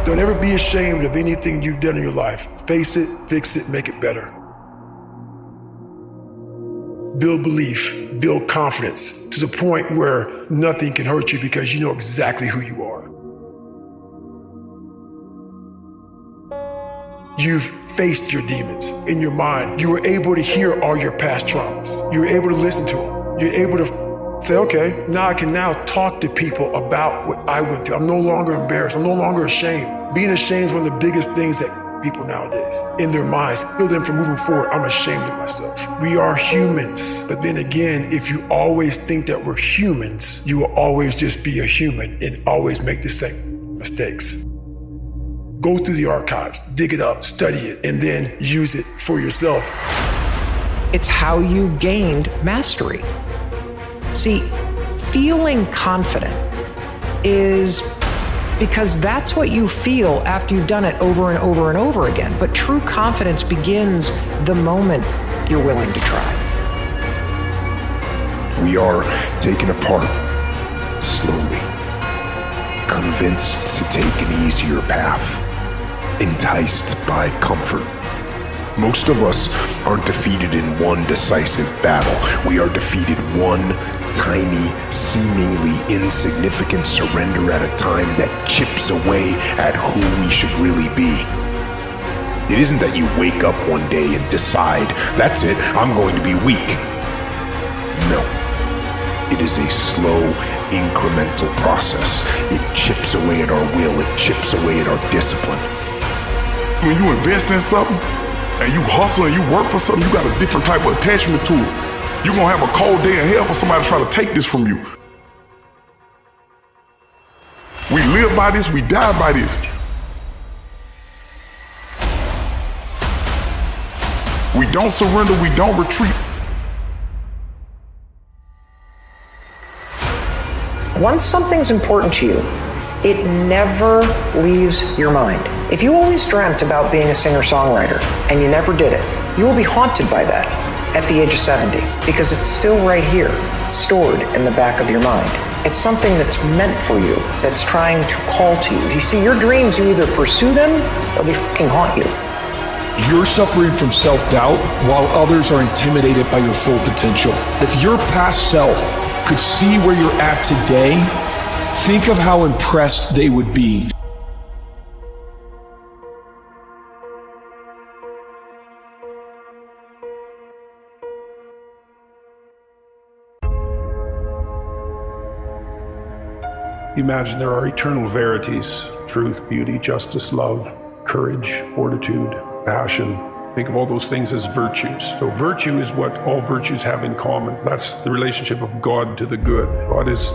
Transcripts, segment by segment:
Don't ever be ashamed of anything you've done in your life. Face it, fix it, make it better. Build belief, build confidence to the point where nothing can hurt you because you know exactly who you are. You've faced your demons in your mind. You were able to hear all your past traumas. You were able to listen to them. You're able to say, okay, now I can now talk to people about what I went through. I'm no longer embarrassed. I'm no longer ashamed. Being ashamed is one of the biggest things that people nowadays, in their minds, kill them from moving forward. I'm ashamed of myself. We are humans. But then again, if you always think that we're humans, you will always just be a human and always make the same mistakes. Go through the archives, dig it up, study it, and then use it for yourself. It's how you gained mastery. See, feeling confident is because that's what you feel after you've done it over and over and over again. But true confidence begins the moment you're willing to try. We are taken apart slowly, convinced to take an easier path, enticed by comfort. Most of us aren't defeated in one decisive battle. We are defeated one tiny, seemingly insignificant surrender at a time that chips away at who we should really be. It isn't that you wake up one day and decide, that's it, I'm going to be weak. No. It is a slow, incremental process. It chips away at our will. It chips away at our discipline. When you invest in something and you hustle and you work for something, you got a different type of attachment to it. You're gonna have a cold day in hell for somebody to try to take this from you. We live by this, we die by this. We don't surrender, we don't retreat. Once something's important to you, it never leaves your mind. If you always dreamt about being a singer-songwriter and you never did it, you will be haunted by that at the age of 70 because it's still right here, stored in the back of your mind. It's something that's meant for you, that's trying to call to you. You see, your dreams, you either pursue them or they fucking haunt you. You're suffering from self-doubt while others are intimidated by your full potential. If your past self could see where you're at today, think of how impressed they would be. Imagine there are eternal verities: truth, beauty, justice, love, courage, fortitude, passion. Think of all those things as virtues. So virtue is what all virtues have in common. That's the relationship of God to the good. God is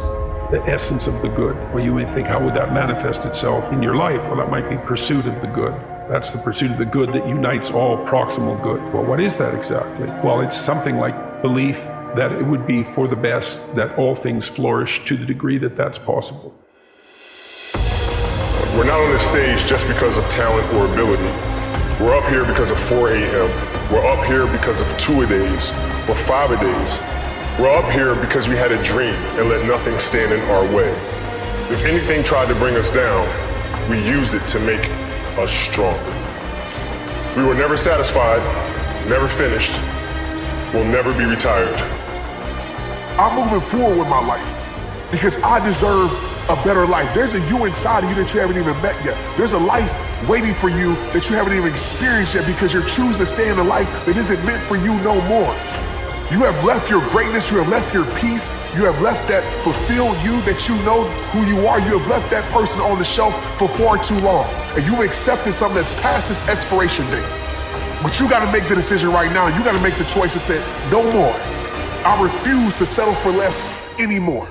the essence of the good. Well, you may think, how would that manifest itself in your life? Well, that might be pursuit of the good. That's the pursuit of the good that unites all proximal good. Well, what is that exactly? Well, it's something like belief that it would be for the best, that all things flourish to the degree that that's possible. We're not on this stage just because of talent or ability. We're up here because of 4 a.m. We're up here because of 2-a-days or 5-a-days. We're up here because we had a dream and let nothing stand in our way. If anything tried to bring us down, we used it to make us stronger. We were never satisfied, never finished, we'll never be retired. I'm moving forward with my life because I deserve a better life. There's a you inside of you that you haven't even met yet. There's a life waiting for you that you haven't even experienced yet because you're choosing to stay in a life that isn't meant for you no more. You have left your greatness, you have left your peace, you have left that fulfilled you that you know who you are. You have left that person on the shelf for far too long. And you accepted something that's past its expiration date. But you gotta make the decision right now. You gotta make the choice to say, no more. I refuse to settle for less anymore.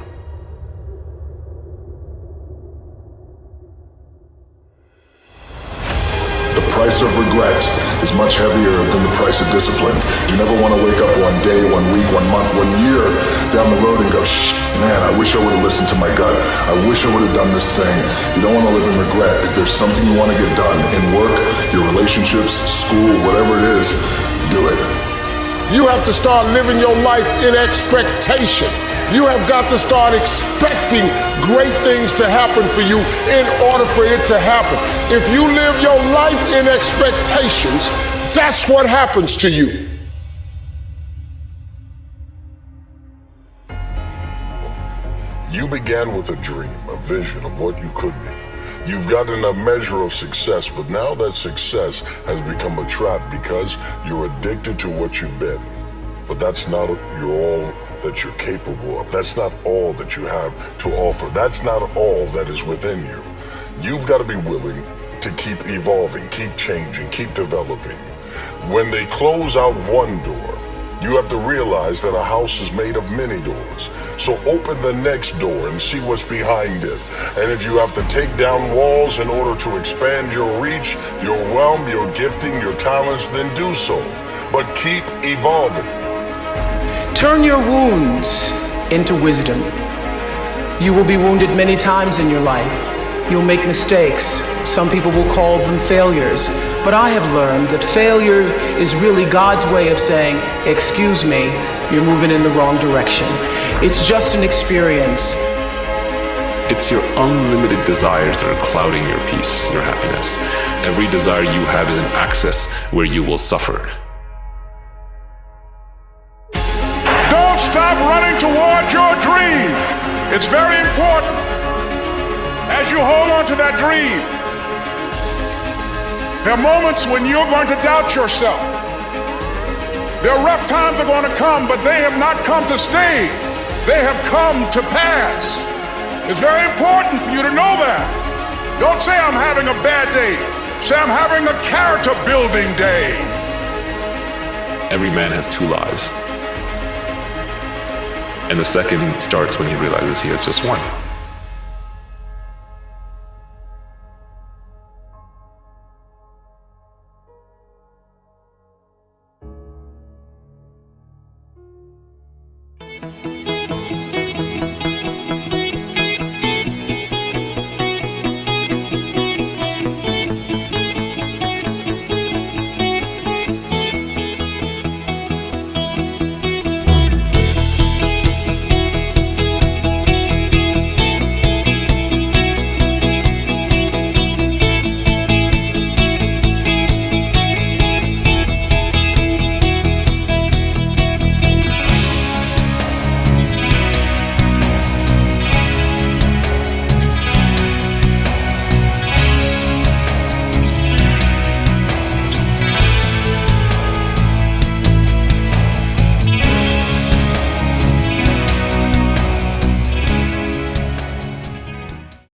The price of regret is much heavier than the price of discipline. You never want to wake up one day, 1 week, 1 month, 1 year down the road and go, man, I wish I would have listened to my gut. I wish I would have done this thing. You don't want to live in regret. If there's something you want to get done in work, your relationships, school, whatever it is, do it. You have to start living your life in expectation. You have got to start expecting great things to happen for you in order for it to happen. If you live your life in expectations, that's what happens to you. You began with a dream, a vision of what you could be. You've gotten a measure of success, but now that success has become a trap because you're addicted to what you've been. But that's not all that you're capable of. That's not all that you have to offer. That's not all that is within you. You've got to be willing to keep evolving, keep changing, keep developing. When they close out one door, you have to realize that a house is made of many doors. So open the next door and see what's behind it. And if you have to take down walls in order to expand your reach, your realm, your gifting, your talents, then do so. But keep evolving. Turn your wounds into wisdom. You will be wounded many times in your life. You'll make mistakes. Some people will call them failures. But I have learned that failure is really God's way of saying, excuse me, you're moving in the wrong direction. It's just an experience. It's your unlimited desires that are clouding your peace, your happiness. Every desire you have is an access where you will suffer. Don't stop running toward your dream. It's very important. As you hold on to that dream, there are moments when you're going to doubt yourself. There are rough times are going to come, but they have not come to stay. They have come to pass. It's very important for you to know that. Don't say I'm having a bad day. Say I'm having a character building day. Every man has two lives. And the second starts when he realizes he has just one.